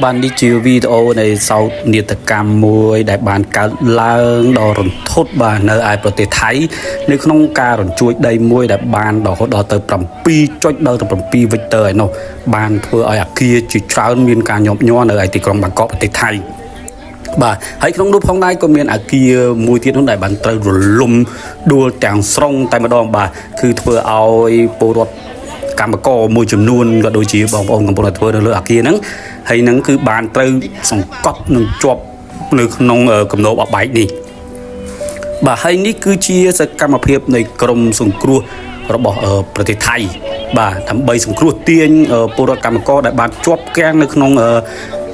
បាននេះជាវីដេអូនៃសោកនាដកម្មមួយដែលបានកើតឡើងដល់រន្ធត់បាទនៅឯប្រទេសថៃនៅក្នុងការរញ្ជួយដីមួយដែលបានរហូតដល់ទៅ7.7 វិកទ័រឯនោះបានធ្វើឲ្យអាគារជាច្រើនមានការញាប់ញ័រនៅឯទីក្រុងបាងកកប្រទេសថៃបាទហើយក្នុងនោះផងដែរក៏មានអាគារមួយទៀតនោះដែលបានត្រូវរលំដួលទាំងស្រុងតែម្ដងបាទគឺធ្វើឲ្យពលរដ្ឋកម្មករមួយចំនួនក៏ដូចជាបងប្អូនកំពុងតែធ្វើនៅលើអាគារហ្នឹងហើយហ្នឹងគឺបានត្រូវសង្កត់នឹងជាប់នៅក្នុងគំនរអបែកនេះបាទហើយនេះគឺជាសកម្មភាពនៃក្រមសង្គ្រោះរបស់ប្រទេសថៃបាទដើម្បីសង្គ្រោះទាញពលរដ្ឋកម្មករដែលបានជាប់គាំងនៅក្នុង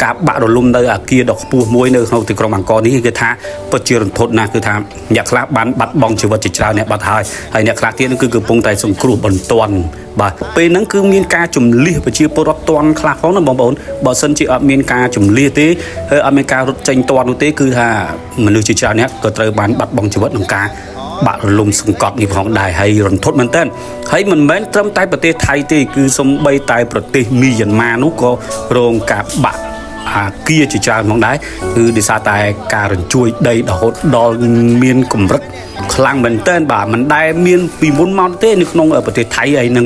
ការបាក់រលំនៅអាគារដ៏ខ្ពស់មួយនៅក្នុងទីក្រុងបាងកកនេះគឺថាពិតជារន្ធត់ណាស់គឺថាអ្នកខ្លះបានបាត់បង់ជីវិតជាច្រើនអ្នកបាត់ហើយអ្នកខ្លះទៀតគឺកំពុងតែសង្គ្រោះបន្ទាន់បាទពេលហ្នឹងគឺមានការជំលះប្រជាពលរដ្ឋទាន់ខ្លះផងណាបងប្អូនបើសិនជាអត់មានការជំលះទេហើយអត់មានការរត់ចេញទាន់នោះទេគឺថាមនុស្សជាច្រើនអ្នកក៏ត្រូវបានបាត់បង់ជីវិតក្នុងការបាក់រលំសង្កត់នេះផងដែរហើយរន្ធត់មែនតើហើយមិនមែនត្រឹមតែប្រទេសថៃទេគឺសូម្បីតែប្រទេសមីយ៉ាន់ម៉ានោះក៏រងការបាក់អាគារជាច្រើនផងដែរគឺដោយសារតែការរញ្ជួយដីរហូតដល់មានកម្រិតខ្លាំងមែនទែនបាទមិនដែលមានពីមុនមកទេនៅក្នុងប្រទេសថៃហើយនិង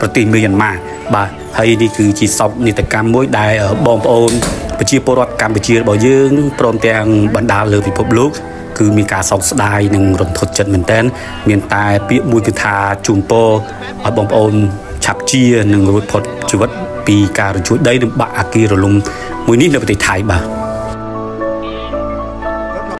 ប្រទេសមីយ៉ាន់ម៉ាបាទហើយនេះគឺជាសោកនាដកម្មមួយដែលបងប្អូនប្រជាពលរដ្ឋកម្ពុជារបស់យើងព្រមទាំងបណ្ដាលើពិភពលោកគឺមានការសោកស្ដាយនិងរន្ធត់ចិត្តមែនទែនមានតែពាក្យមួយគឺថាជូនពរឲ្យបងប្អូនឆាប់ជានិងរួចផុតជីវិតពីការរញ្ជួយដីនិងបាក់អាគាររលំមួយនេះនៅប្រទេសថៃបាទ